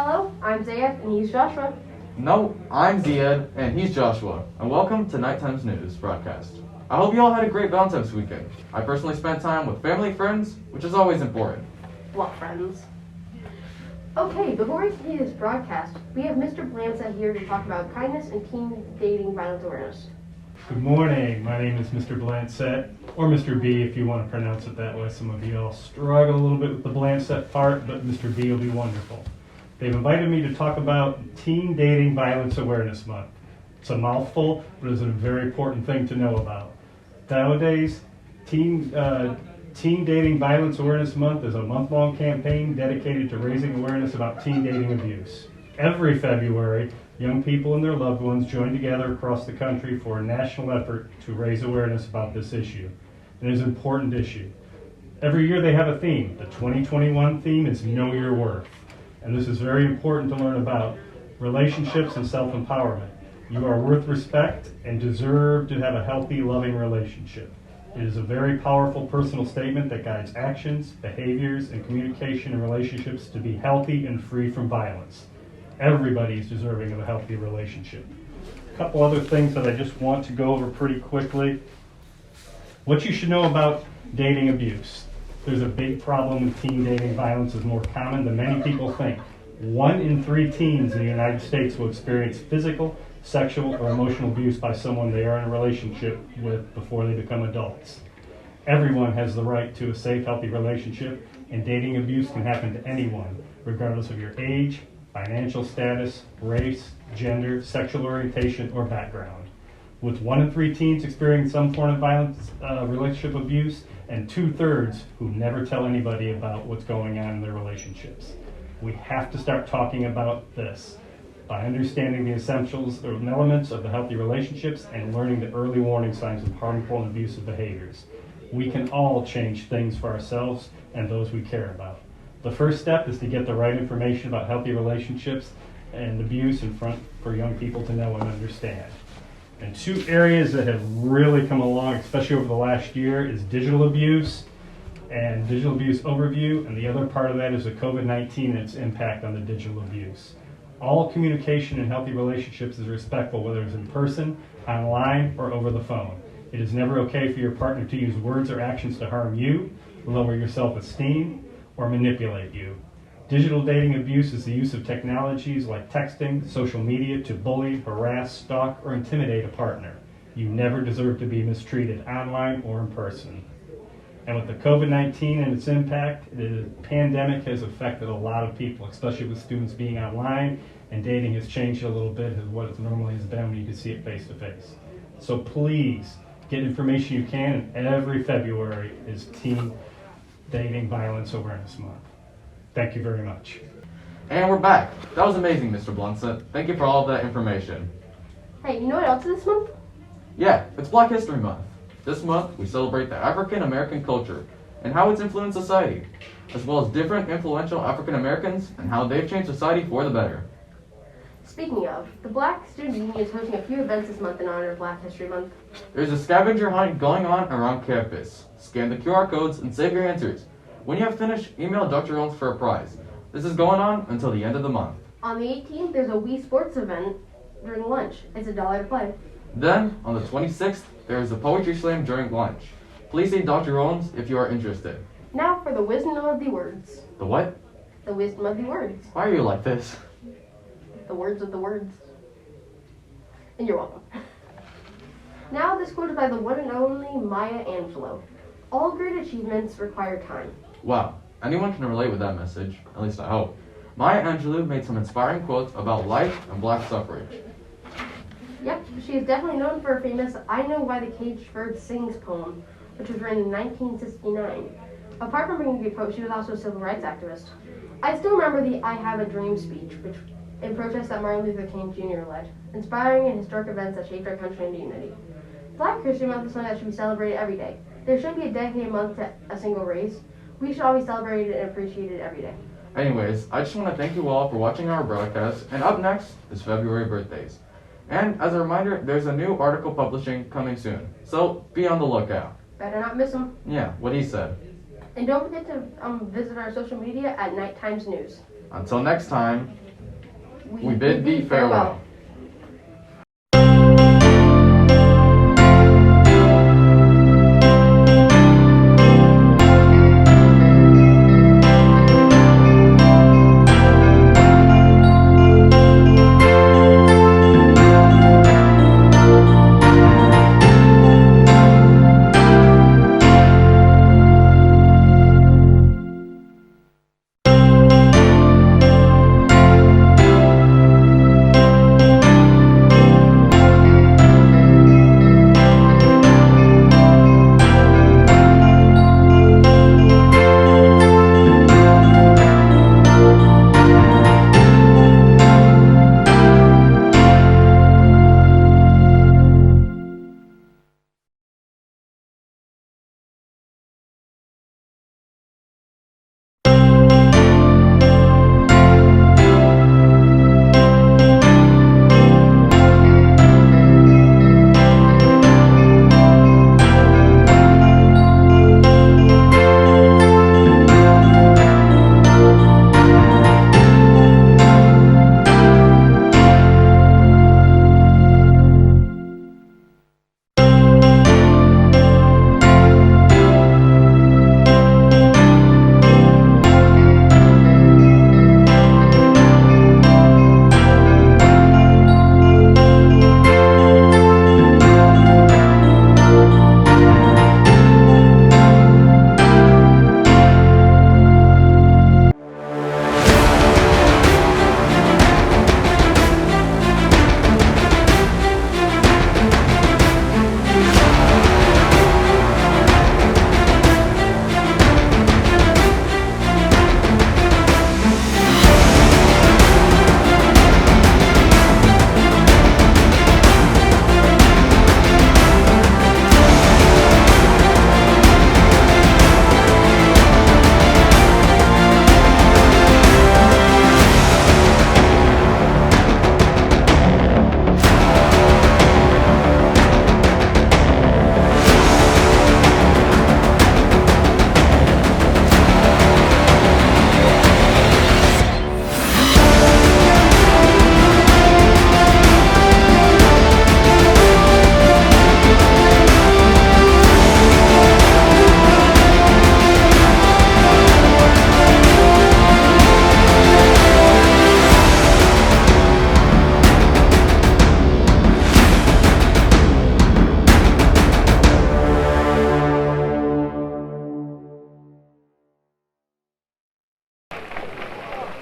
Hello, I'm Zeyad, and he's Joshua. No, I'm Zeyad, and he's Joshua, and welcome to Nighttime's News broadcast. I hope you all had a great Valentine's weekend. I personally spent time with family and friends, which is always important. What friends? Okay, before we continue this broadcast, we have Mr. Blancett here to talk about kindness and teen dating violence awareness. Good morning. My name is Mr. Blancett, or Mr. B if you want to pronounce it that way. Some of you all struggle a little bit with the Blancett part, but Mr. B will be wonderful. They've invited me to talk about Teen Dating Violence Awareness Month. It's a mouthful, but it's a very important thing to know about. Nowadays, Teen Dating Violence Awareness Month is a month-long campaign dedicated to raising awareness about teen dating abuse. Every February, young people and their loved ones join together across the country for a national effort to raise awareness about this issue. It is an important issue. Every year they have a theme. The 2021 theme is Know Your Worth. And this is very important to learn about relationships and self-empowerment. You are worth respect and deserve to have a healthy, loving relationship. It is a very powerful personal statement that guides actions, behaviors, and communication in relationships to be healthy and free from violence. Everybody is deserving of a healthy relationship. A couple other things that I just want to go over pretty quickly. What you should know about dating abuse. There's a big problem with teen dating violence is more common than many people think. 1 in 3 teens in the United States will experience physical, sexual, or emotional abuse by someone they are in a relationship with before they become adults. Everyone has the right to a safe, healthy relationship, and dating abuse can happen to anyone, regardless of your age, financial status, race, gender, sexual orientation, or background. With 1 in 3 teens experiencing some form of violence, relationship abuse, and 2/3 who never tell anybody about what's going on in their relationships. We have to start talking about this by understanding the essentials or elements of the healthy relationships and learning the early warning signs of harmful and abusive behaviors. We can all change things for ourselves and those we care about. The first step is to get the right information about healthy relationships and abuse in front for young people to know and understand. And 2 areas that have really come along, especially over the last year, is digital abuse and digital abuse overview, and the other part of that is the COVID-19 and its impact on the digital abuse. All communication in healthy relationships is respectful, whether it's in person, online, or over the phone. It is never okay for your partner to use words or actions to harm you, lower your self-esteem, or manipulate you. Digital dating abuse is the use of technologies like texting, social media to bully, harass, stalk, or intimidate a partner. You never deserve to be mistreated online or in person. And with the COVID-19 and its impact, the pandemic has affected a lot of people, especially with students being online, and dating has changed a little bit of what it normally has been when you can see it face to face. So please, get information you can, and every February is Teen Dating Violence Awareness Month. Thank you very much. And we're back. That was amazing, Mr. Blancett. Thank you for all of that information. Hey, you know what else is this month? Yeah, it's Black History Month. This month, we celebrate the African American culture and how it's influenced society, as well as different influential African Americans and how they've changed society for the better. Speaking of, the Black Student Union is hosting a few events this month in honor of Black History Month. There's a scavenger hunt going on around campus. Scan the QR codes and save your answers. When you have finished, email Dr. Owens for a prize. This is going on until the end of the month. On the 18th, there's a Wii Sports event during lunch. It's $1 to play. Then, on the 26th, there is a poetry slam during lunch. Please see Dr. Owens if you are interested. Now for the wisdom of the words. The what? The wisdom of the words. Why are you like this? The words of the words. And you're welcome. Now this quote is by the one and only Maya Angelou. All great achievements require time. Wow, anyone can relate with that message, at least I hope. Maya Angelou made some inspiring quotes about life and black suffrage. Yep, she is definitely known for her famous I Know Why the Caged Bird Sings poem, which was written in 1969. Apart from being a poet, she was also a civil rights activist. I still remember the I Have a Dream speech, which in protest that Martin Luther King Jr. led, inspiring and historic events that shaped our country into unity. Black History Month is something that should be celebrated every day. There shouldn't be a dedicated month to a single race. We should always celebrate it and appreciate it every day. Anyways, I just want to thank you all for watching our broadcast, and up next is February birthdays. And as a reminder, there's a new article publishing coming soon, so be on the lookout. Better not miss them. Yeah, what he said. And don't forget to visit our social media at Night Times News. Until next time. we bid thee farewell.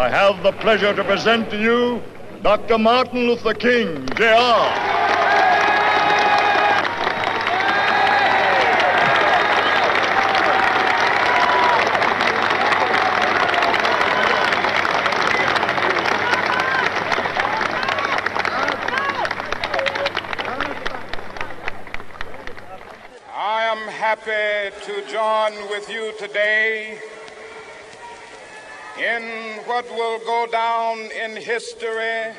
I have the pleasure to present to you Dr. Martin Luther King, Jr. I am happy to join with you today in what will go down in history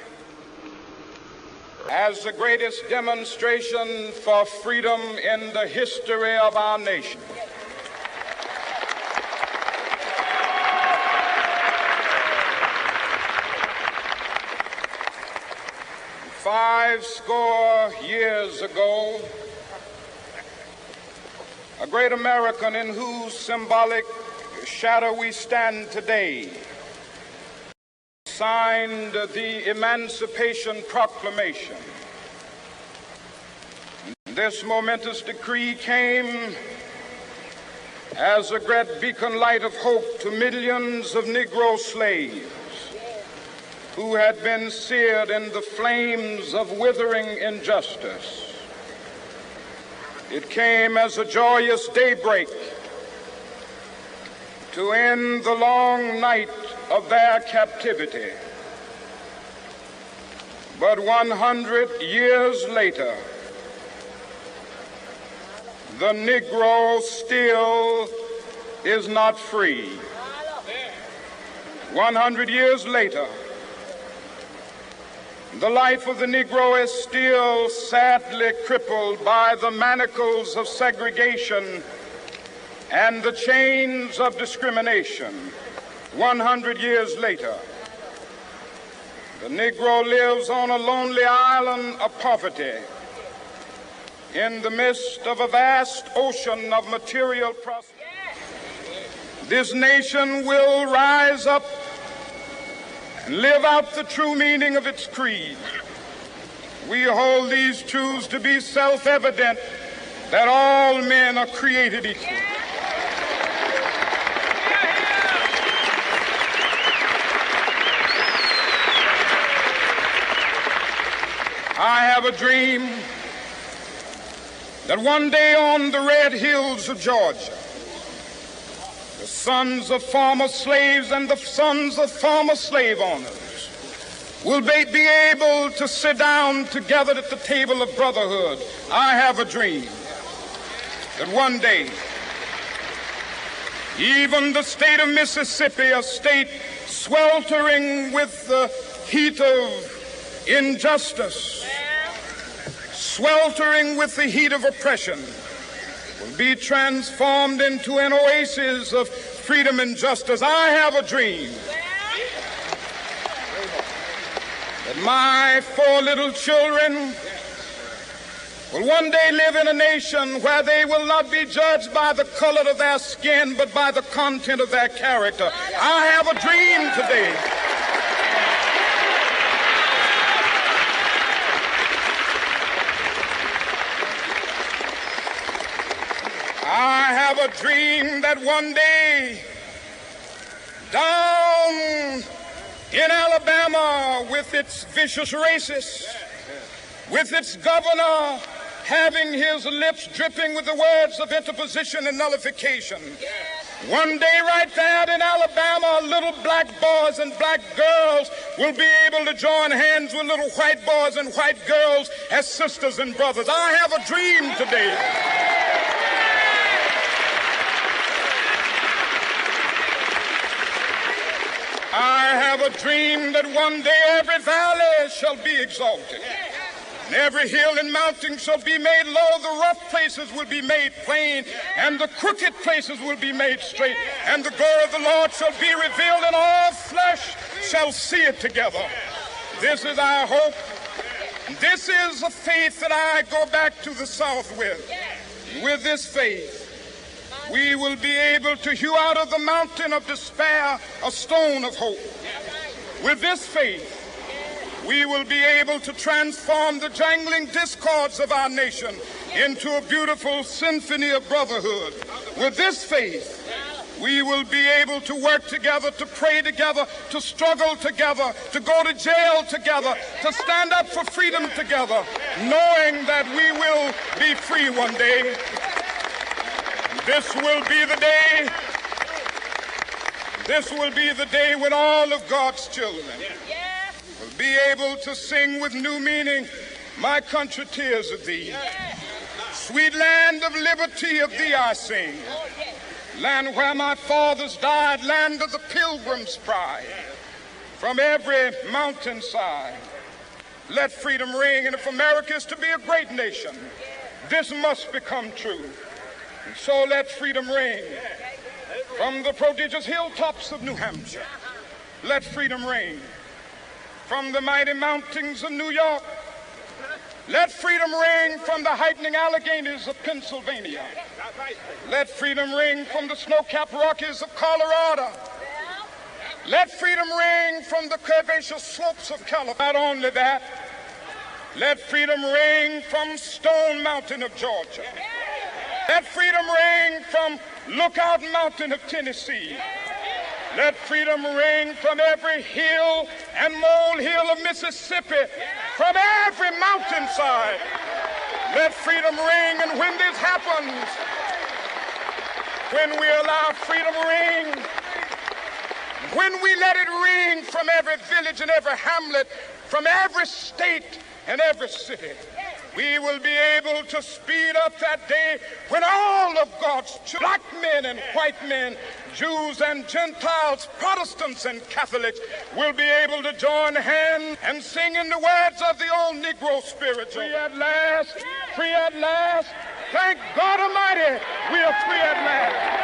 as the greatest demonstration for freedom in the history of our nation. Five score years ago, a great American in whose symbolic shadow we stand today signed the Emancipation Proclamation. This momentous decree came as a great beacon light of hope to millions of Negro slaves who had been seared in the flames of withering injustice. It came as a joyous daybreak to end the long night of their captivity. But 100 years later, the Negro still is not free. 100 years later, the life of the Negro is still sadly crippled by the manacles of segregation and the chains of discrimination. 100 years later, The Negro lives on a lonely island of poverty in the midst of a vast ocean of material prosperity. This nation will rise up and live out the true meaning of its creed. We hold these truths to be self-evident, that all men are created equal. I have a dream that one day on the red hills of Georgia, the sons of former slaves and the sons of former slave owners will be able to sit down together at the table of brotherhood. I have a dream that one day, even the state of Mississippi, a state sweltering with the heat of injustice, sweltering with the heat of oppression, will be transformed into an oasis of freedom and justice. I have a dream that my 4 little children will one day live in a nation where they will not be judged by the color of their skin, but by the content of their character. I have a dream today. I have a dream that one day down in Alabama, with its vicious racists, with its governor having his lips dripping with the words of interposition and nullification, one day right there in Alabama, little black boys and black girls will be able to join hands with little white boys and white girls as sisters and brothers. I have a dream today. I have a dream that one day every valley shall be exalted, and every hill and mountain shall be made low. The rough places will be made plain, and the crooked places will be made straight. And the glory of the Lord shall be revealed, and all flesh shall see it together. This is our hope. This is a faith that I go back to the South with. With this faith, we will be able to hew out of the mountain of despair a stone of hope. With this faith, we will be able to transform the jangling discords of our nation into a beautiful symphony of brotherhood. With this faith, we will be able to work together, to pray together, to struggle together, to go to jail together, to stand up for freedom together, knowing that we will be free one day. This will be the day. This will be the day when all of God's children will be able to sing with new meaning, "My country, tears of thee. Sweet land of liberty, of thee I sing. Land where my fathers died, land of the pilgrim's pride. From every mountainside, let freedom ring. And if America is to be a great nation, this must become true. And so let freedom ring from the prodigious hilltops of New Hampshire. Let freedom ring from the mighty mountains of New York. Let freedom ring from the heightening Alleghenies of Pennsylvania. Let freedom ring from the snow-capped Rockies of Colorado. Let freedom ring from the curvaceous slopes of California. Not only that, let freedom ring from Stone Mountain of Georgia. Let freedom ring from Lookout Mountain of Tennessee. Let freedom ring from every hill and molehill of Mississippi, from every mountainside. Let freedom ring, and when this happens, when we allow freedom ring, when we let it ring from every village and every hamlet, from every state and every city, we will be able to speed up that day when all of God's children, black men and white men, Jews and Gentiles, Protestants and Catholics, will be able to join hands and sing in the words of the old Negro spiritual. Free at last, free at last. Thank God Almighty, we are free at last.